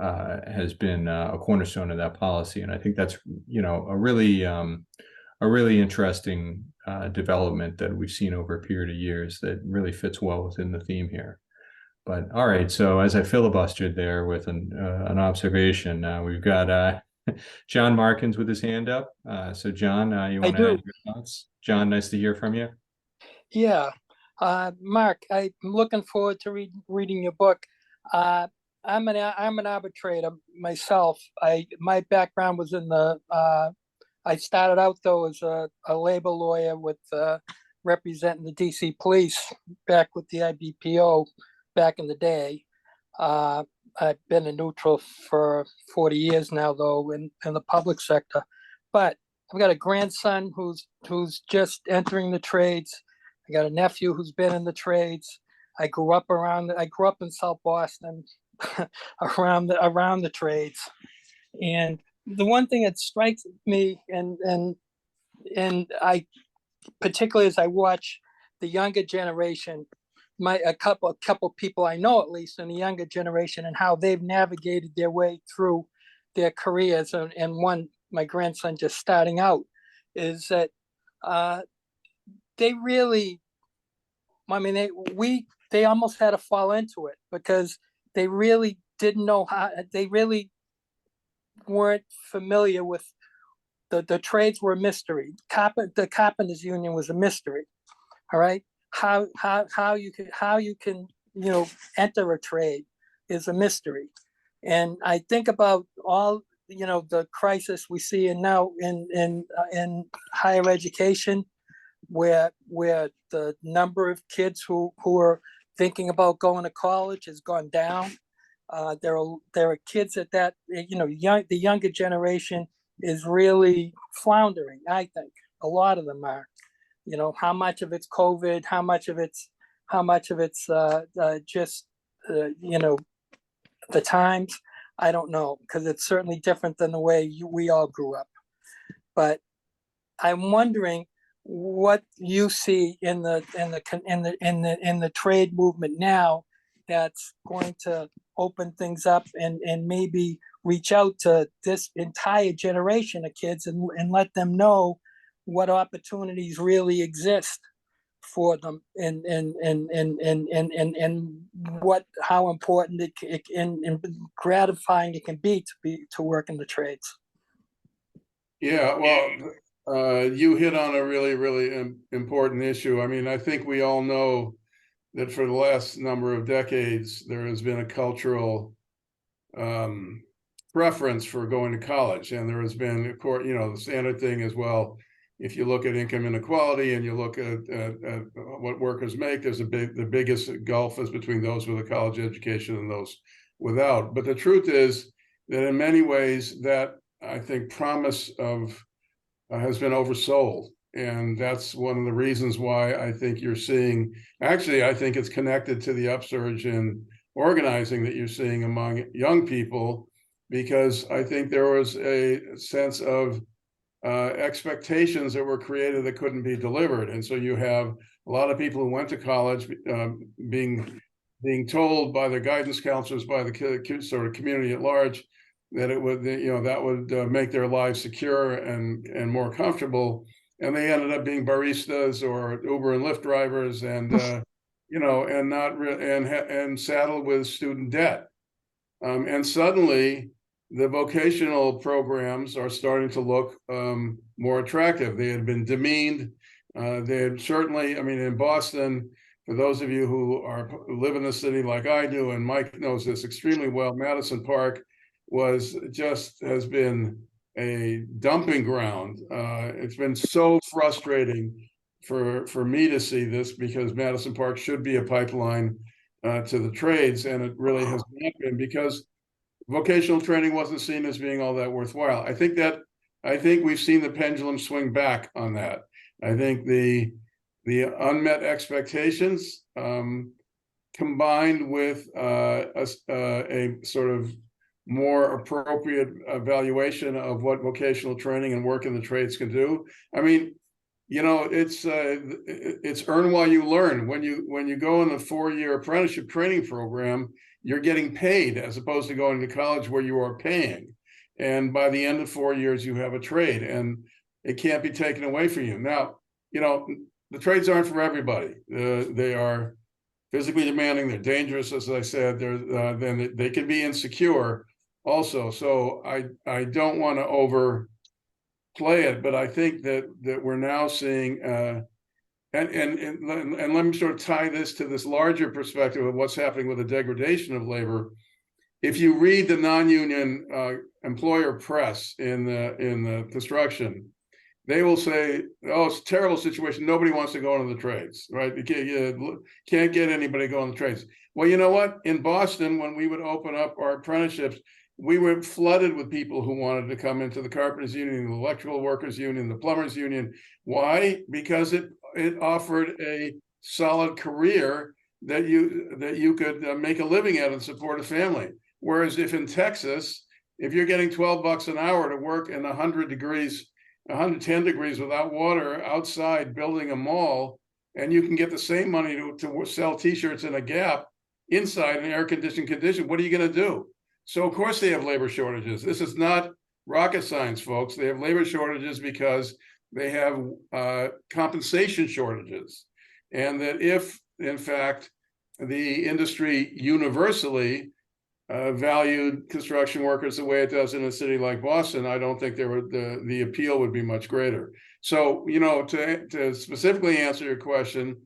A: has been a cornerstone of that policy, and I think that's a really interesting development that we've seen over a period of years that really fits well within the theme here. But all right, so as I filibustered there with an observation, we've got John Markins with his hand up. So John, you want to add your thoughts? John, nice to hear from you.
F: Yeah, Mark, I'm looking forward to reading your book. I'm an arbitrator myself. My background was in the. I started out though as a labor lawyer with representing the DC police back with the IBPO back in the day. I've been a neutral for 40 years now, though, in the public sector. But I've got a grandson who's just entering the trades. I got a nephew who's been in the trades. I grew up in South Boston, around the trades. And the one thing that strikes me, and I, particularly as I watch the younger generation, a couple people I know, at least in the younger generation, and how they've navigated their way through their careers, and one, my grandson just starting out, is that they really, I mean, they almost had to fall into it, because they really didn't know how, they really weren't familiar with the trades were a mystery. The carpenters union was a mystery. All right. How you can enter a trade is a mystery. And I think about all the crisis we see now in higher education, where the number of kids who are thinking about going to college has gone down. There are kids at that, the younger generation is really floundering. I think a lot of them are. How much of it's COVID, how much of it's just the times, I don't know, because it's certainly different than the way we all grew up. But I'm wondering what you see in the trade movement now that's going to open things up and maybe reach out to this entire generation of kids and let them know what opportunities really exist for them, and how important it and gratifying it can be to work in the trades.
C: Yeah, well, you hit on a really, really important issue. I mean, I think we all know that for the last number of decades, there has been a cultural preference for going to college. And there has been, of course, the standard thing as well. If you look at income inequality and you look at what workers make, the biggest gulf is between those with a college education and those without. But the truth is that in many ways that, I think, promise of has been oversold. And that's one of the reasons why I think you're seeing, actually, I think it's connected to the upsurge in organizing that you're seeing among young people, because I think there was a sense of expectations that were created that couldn't be delivered. And so you have a lot of people who went to college being told by their guidance counselors, by the sort of community at large, that it would, that would make their lives secure and more comfortable. And they ended up being baristas or Uber and Lyft drivers, and and saddled with student debt. And suddenly, the vocational programs are starting to look more attractive. They had been demeaned. They had certainly, I mean, in Boston, for those of you who live in the city like I do, and Mike knows this extremely well, Madison Park has been a dumping ground. It's been so frustrating for me to see this, because Madison Park should be a pipeline to the trades, and it really has not been, because vocational training wasn't seen as being all that worthwhile. I think we've seen the pendulum swing back on that. I think the unmet expectations combined with a sort of more appropriate evaluation of what vocational training and work in the trades can do. I mean, you know, it's earn while you learn. When you go in the 4-year apprenticeship training program, you're getting paid as opposed to going to college where you are paying. And by the end of 4 years, you have a trade, and it can't be taken away from you. Now, you know, the trades aren't for everybody. They are physically demanding. They're dangerous, as I said. Then they can be insecure also. So I don't want to overplay it, but I think that we're now seeing, and let me sort of tie this to this larger perspective of what's happening with the degradation of labor. If you read the non-union employer press in the construction, they will say, "Oh, it's a terrible situation. Nobody wants to go into the trades, right? You can't get anybody to go in the trades." Well, you know what? In Boston, when we would open up our apprenticeships, we were flooded with people who wanted to come into the carpenters union, the electrical workers union, the plumbers union. Why? Because it offered a solid career that you could make a living at and support a family. Whereas if in Texas, if you're getting $12 an hour to work in 100 degrees, 110 degrees without water outside building a mall, and you can get the same money to sell t-shirts in a Gap inside an air-conditioned condition, what are you going to do? So of course they have labor shortages. This is not rocket science, folks. They have labor shortages because they have compensation shortages. And that if, in fact, the industry universally valued construction workers the way it does in a city like Boston, I don't think the appeal would be much greater. So, you know, to specifically answer your question,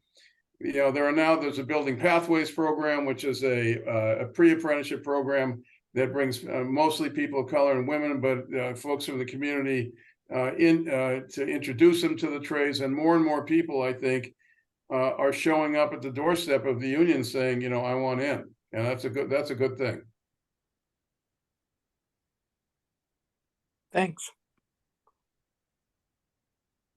C: you know, there's a Building Pathways program, which is a pre-apprenticeship program that brings mostly people of color and women, but folks from the community to introduce them to the trades. And more people, I think, are showing up at the doorstep of the union saying, you know, I want in. And that's a good thing.
F: Thanks.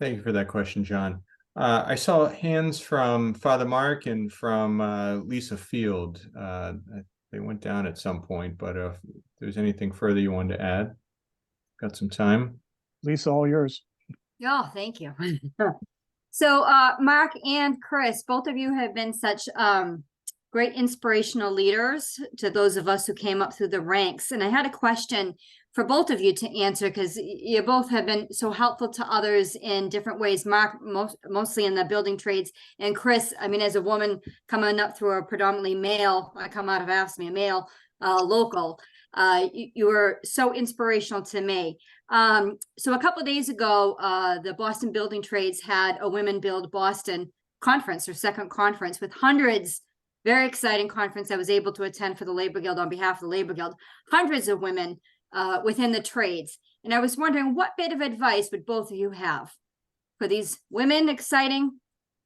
A: Thank you for that question, John. I saw hands from Father Mark and from Lisa Field. They went down at some point, but if there's anything further you wanted to add, got some time.
B: Lisa, all yours.
G: Oh, thank you. So Mark and Kris, both of you have been such great inspirational leaders to those of us who came up through the ranks. And I had a question for both of you to answer, because you both have been so helpful to others in different ways. Mark, mostly in the building trades, and Kris, I mean, as a woman coming up through a predominantly male, I come out of AFSCME, a male local, you were so inspirational to me. So a couple of days ago, the Boston Building Trades had a Women Build Boston conference, or second conference, with hundreds. Very exciting conference I was able to attend for the Labor Guild on behalf of the Labor Guild. Hundreds of women within the trades. And I was wondering, what bit of advice would both of you have for these women, exciting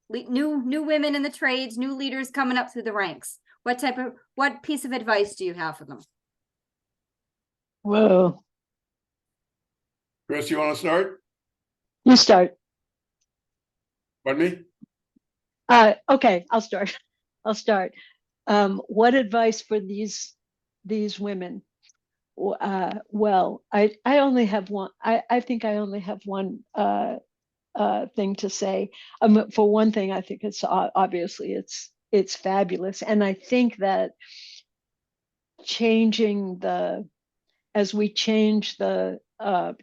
G: new women in the trades, new leaders coming up through the ranks? What piece of advice do you have for them?
D: Whoa,
C: Kris, you want to start?
D: you start.
C: Pardon me?
D: Okay, I'll start. What advice for these women? Well, I only have one. I think I only have one thing to say. For one thing, I think it's obviously it's fabulous, and I think that as we change the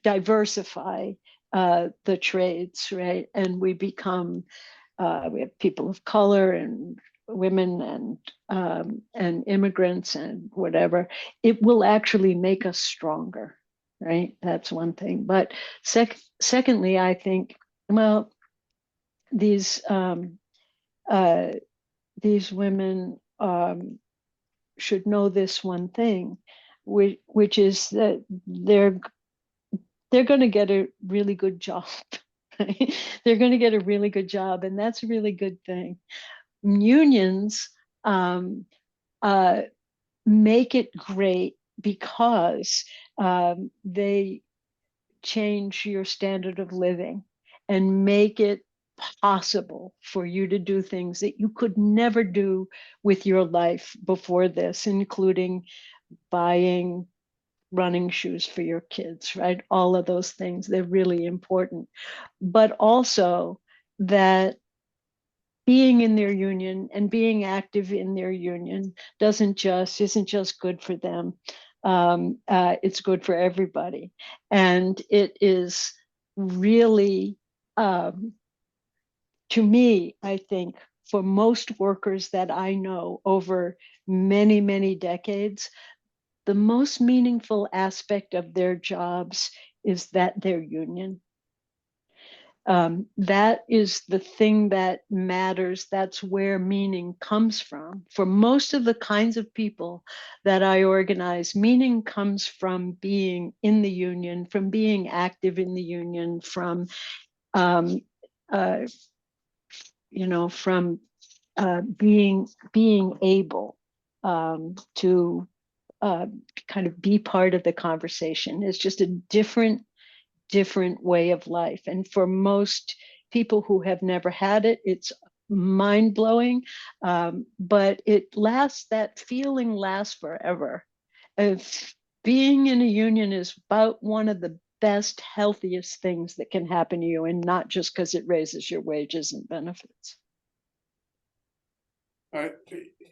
D: diversify the trades, right, and we become we have people of color and women and immigrants and whatever, it will actually make us stronger, right? That's one thing. But secondly, I think, well, these women should know this one thing, which is that they're going to get a really good job. Right? They're going to get a really good job, and that's a really good thing. Unions make it great because they change your standard of living and make it possible for you to do things that you could never do with your life before this, including buying running shoes for your kids, right? All of those things, they're really important. But also that being in their union and being active in their union isn't just good for them. It's good for everybody. And it is really, to me, I think, for most workers that I know over many, many decades, the most meaningful aspect of their jobs is that they're union. That is the thing that matters. That's where meaning comes from. For most of the kinds of people that I organize, meaning comes from being in the union, from being active in the union, from being able to kind of be part of the conversation. It's just a different way of life. And for most people who have never had it, it's mind-blowing, but that feeling lasts forever. If being in a union is about one of the best, healthiest things that can happen to you, and not just because it raises your wages and benefits.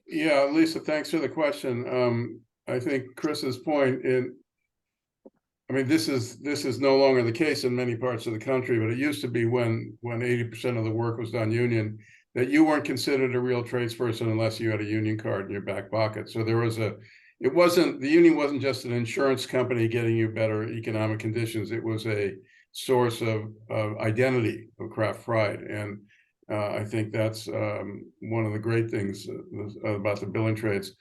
C: Yeah, Lisa, thanks for the question. I think Chris's point this is no longer the case in many parts of the country, but it used to be when 80% of the work was done union, that you weren't considered a real tradesperson unless you had a union card in your back pocket. So the union wasn't just an insurance company getting you better economic conditions. It was a source of identity, of craft pride. And I think that's one of the great things about the building trades.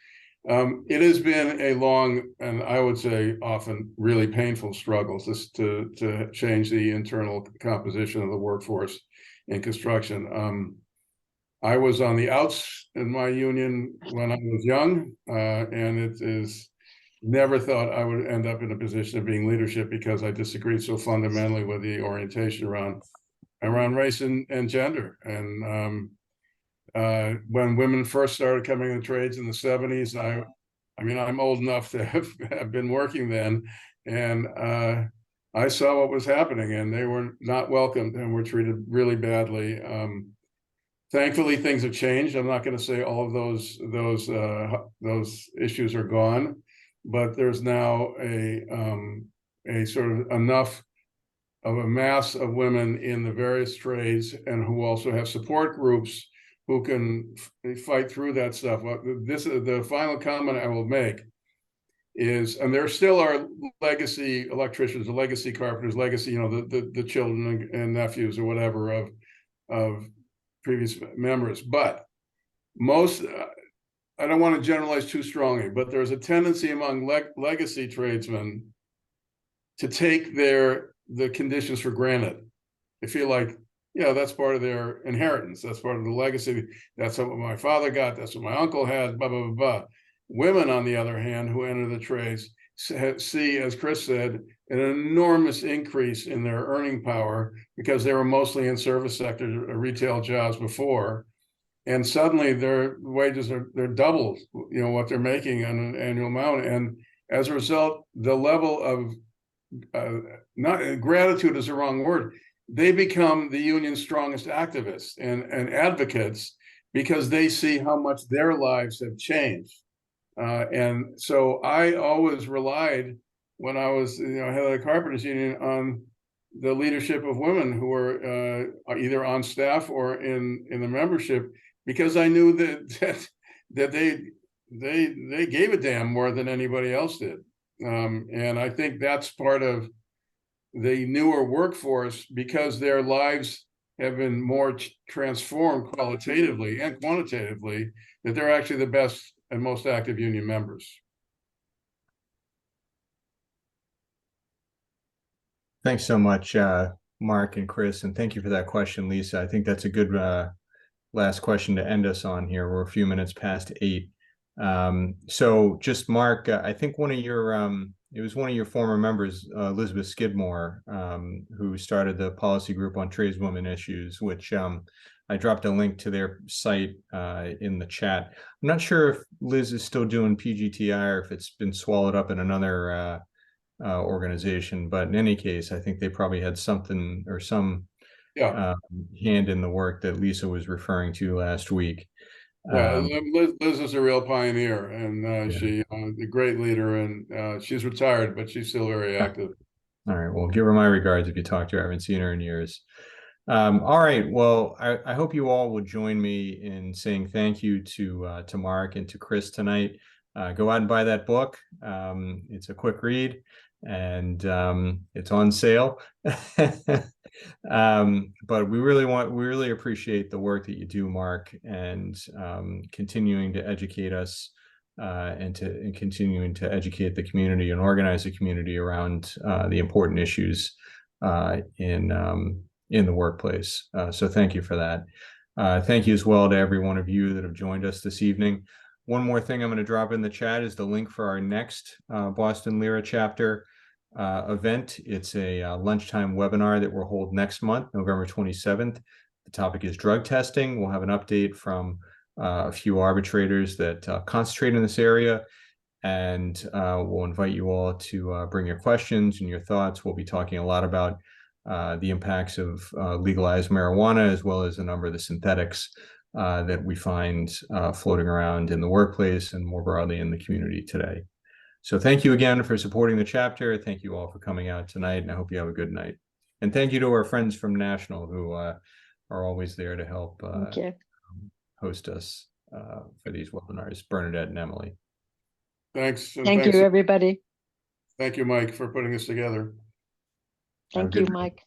C: It has been a long, and I would say often really painful struggle to change the internal composition of the workforce in construction. I was on the outs in my union when I was young, and it is never thought I would end up in a position of being leadership because I disagreed so fundamentally with the orientation around race and gender. And when women first started coming in the trades in the 70s, I'm old enough to have been working then, and I saw what was happening, and they were not welcomed and were treated really badly. Thankfully, things have changed. I'm not going to say all of those issues are gone, but there's now a sort of enough of a mass of women in the various trades, and who also have support groups who can fight through that stuff. This is the final comment I will make is, and there still are legacy electricians, legacy carpenters, legacy, the children and nephews or whatever of previous members, but most, I don't want to generalize too strongly, but there's a tendency among legacy tradesmen to take the conditions for granted. They feel like, that's part of their inheritance. That's part of the legacy. That's what my father got. That's what my uncle had, blah, blah, blah, blah. Women, on the other hand, who enter the trades, see, as Kris said, an enormous increase in their earning power because they were mostly in service sector retail jobs before. And suddenly their wages they're doubled, what they're making on an annual amount. And as a result, the level of not gratitude is the wrong word. They become the union's strongest activists and advocates because they see how much their lives have changed. And so I always relied, when I was head of the Carpenters Union, on the leadership of women who were either on staff or in the membership, because I knew that they gave a damn more than anybody else did. And I think that's part of the newer workforce, because their lives have been more transformed qualitatively and quantitatively, that they're actually the best and most active union members.
A: Thanks so much, Mark and Kris, and thank you for that question, Lisa. I think that's a good last question to end us on here. We're a few minutes past 8. So just Mark, I think one of your it was one of your former members, Elizabeth Skidmore, who started the policy group on tradeswoman issues, which I dropped a link to their site in the chat. I'm not sure if Liz is still doing PGTI or if it's been swallowed up in another organization, but in any case, I think they probably had something or some hand in the work that Lisa was referring to last week.
C: Yeah, Liz is a real pioneer, and she a great leader, and she's retired, but she's still very active.
A: All right, well, give her my regards if you talk to her. I haven't seen her in years. All right, well, I hope you all would join me in saying thank you to Mark and to Kris tonight. Go out and buy that book. It's a quick read, and it's on sale. But we really appreciate the work that you do, Mark, and continuing to educate us and continuing to educate the community and organize the community around the important issues in the workplace. So thank you for that. Thank you as well to every one of you that have joined us this evening. One more thing I'm going to drop in the chat is the link for our next Boston LERA chapter event. It's a lunchtime webinar that we'll hold next month, November 27th. The topic is drug testing. We'll have an update from a few arbitrators that concentrate in this area, and we'll invite you all to bring your questions and your thoughts. We'll be talking a lot about the impacts of legalized marijuana, as well as a number of the synthetics that we find floating around in the workplace and more broadly in the community today. So thank you again for supporting the chapter. Thank you all for coming out tonight, and I hope you have a good night. And thank you to our friends from National who are always there to help host us for these webinars, Bernadette and Emily.
C: Thanks.
D: Thank you, everybody.
C: Thank you, Mike, for putting this together.
D: Thank you, Mike.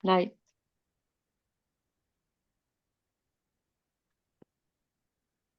D: Night.